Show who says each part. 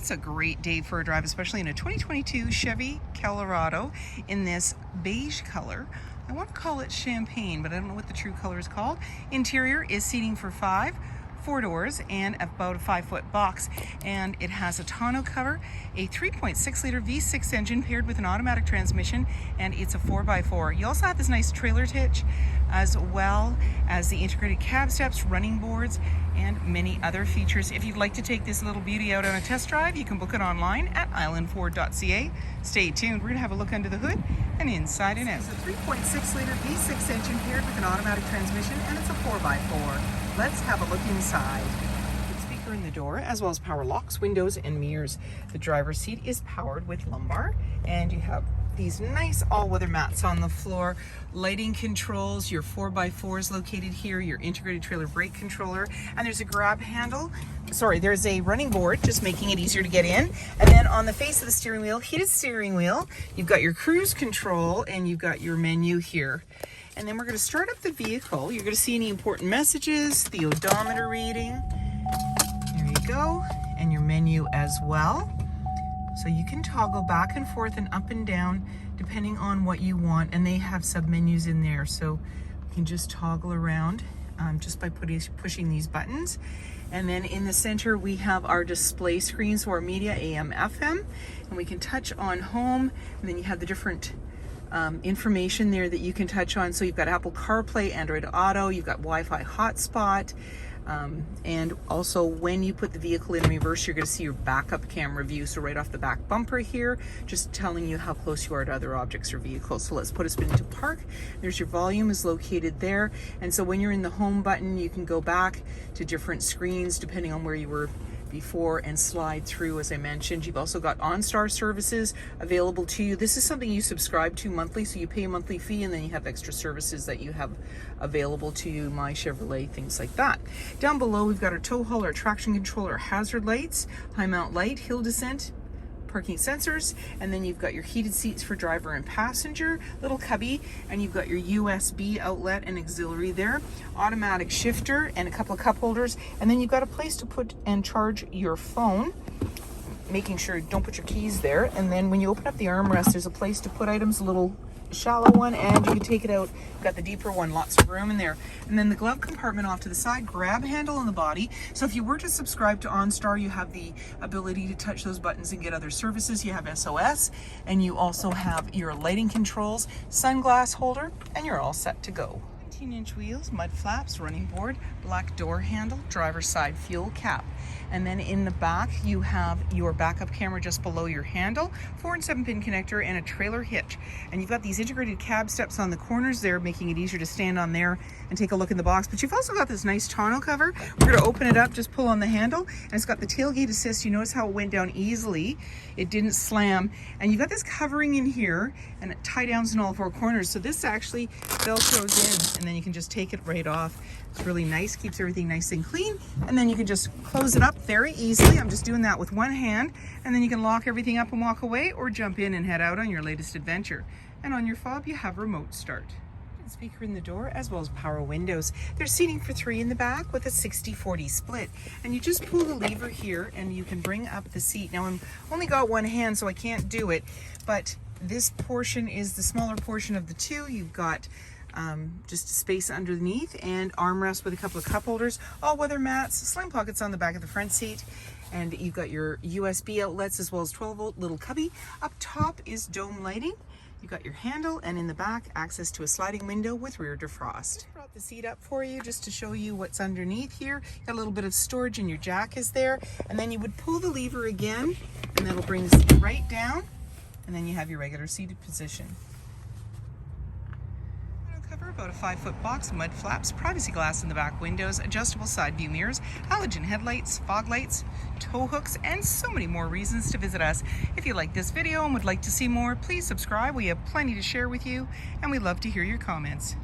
Speaker 1: It's a great day for a drive, especially in a 2022 Chevy Colorado in this beige color. I want to call it champagne, but I don't know what the true color is called. Interior is seating for 5, 4 doors, and about a 5-foot box. And it has a tonneau cover, a 3.6 liter V6 engine paired with an automatic transmission, and it's a 4x4. You also have this nice trailer hitch, as well as the integrated cab steps, running boards, and many other features. If you'd like to take this little beauty out on a test drive, you can book it online at islandford.ca. Stay tuned. We're going to have a look under the hood and inside and out. It's a 3.6 liter V6 engine paired with an automatic transmission, and it's a 4x4. Let's have a look inside. Speaker in the door, as well as power locks, windows, and mirrors. The driver's seat is powered with lumbar, and you have these nice all-weather mats on the floor, lighting controls, your 4x4 is located here, your integrated trailer brake controller, and there's a grab handle. Sorry, there's a running board, just making it easier to get in. And then on the face of the steering wheel, heated steering wheel, you've got your cruise control, and you've got your menu here. And then we're going to start up the vehicle. You're going to see any important messages, the odometer reading. There you go. And your menu as well. So you can toggle back and forth and up and down depending on what you want. And they have sub-menus in there. So you can just toggle around just by pushing these buttons. And then in the center, we have our display screen, so our media, AM, FM. And we can touch on home. And then you have the different information there that you can touch on. So you've got Apple CarPlay, Android Auto, you've got Wi-Fi hotspot, and also when you put the vehicle in reverse, you're going to see your backup camera view. So right off the back bumper here, just telling you how close you are to other objects or vehicles. So let's put a spin into park. There's your volume is located there. And so when you're in the home button, you can go back to different screens depending on where you were before and slide through. As I mentioned, you've also got OnStar services available to you. This is something you subscribe to monthly, so you pay a monthly fee and then you have extra services that you have available to you, My Chevrolet, things like that. Down below, we've got our tow haul, our traction control, our hazard lights, high mount light, hill descent, parking sensors, and then you've got your heated seats for driver and passenger, little cubby, and you've got your USB outlet and auxiliary there, automatic shifter, and a couple of cup holders, and then you've got a place to put and charge your phone, making sure you don't put your keys there. And then when you open up the armrest, there's a place to put items, a little shallow one, and you can take it out. You've got the deeper one, lots of room in there. And then the glove compartment off to the side, grab handle on the body. So if you were to subscribe to OnStar, you have the ability to touch those buttons and get other services. You have SOS, and you also have your lighting controls, sunglass holder, and you're all set to go. 18-inch wheels, mud flaps, running board, black door handle, driver's side fuel cap. And then in the back, you have your backup camera just below your handle, 4 and 7 pin connector, and a trailer hitch. And you've got these integrated cab steps on the corners there, making it easier to stand on there and take a look in the box. But you've also got this nice tonneau cover. We're going to open it up, just pull on the handle, and it's got the tailgate assist. You notice how it went down easily. It didn't slam. And you've got this covering in here, and it tie downs in all 4 corners. So this actually Velcros in, and then you can just take it right off. It's really nice, keeps everything nice and clean. And then you can just close it up very easily. I'm just doing that with one hand. And then you can lock everything up and walk away, or jump in and head out on your latest adventure. And on your fob, you have remote start. Speaker in the door, as well as power windows. There's seating for 3 in the back with a 60-40 split. And you just pull the lever here and you can bring up the seat. Now, I've only got one hand, so I can't do it, but this portion is the smaller portion of the two. You've got just space underneath and armrest with a couple of cup holders, all-weather mats, sling pockets on the back of the front seat, and you've got your USB outlets as well as 12-volt little cubby. Up top is dome lighting. You've got your handle, and in the back, access to a sliding window with rear defrost. I brought the seat up for you just to show you what's underneath here. Got a little bit of storage, and your jack is there. And then you would pull the lever again, and that'll bring the seat right down, and then you have your regular seated position. About a 5-foot box, mud flaps, privacy glass in the back windows, adjustable side view mirrors, halogen headlights, fog lights, tow hooks, and so many more reasons to visit us. If you like this video and would like to see more, please subscribe. We have plenty to share with you, and we'd love to hear your comments.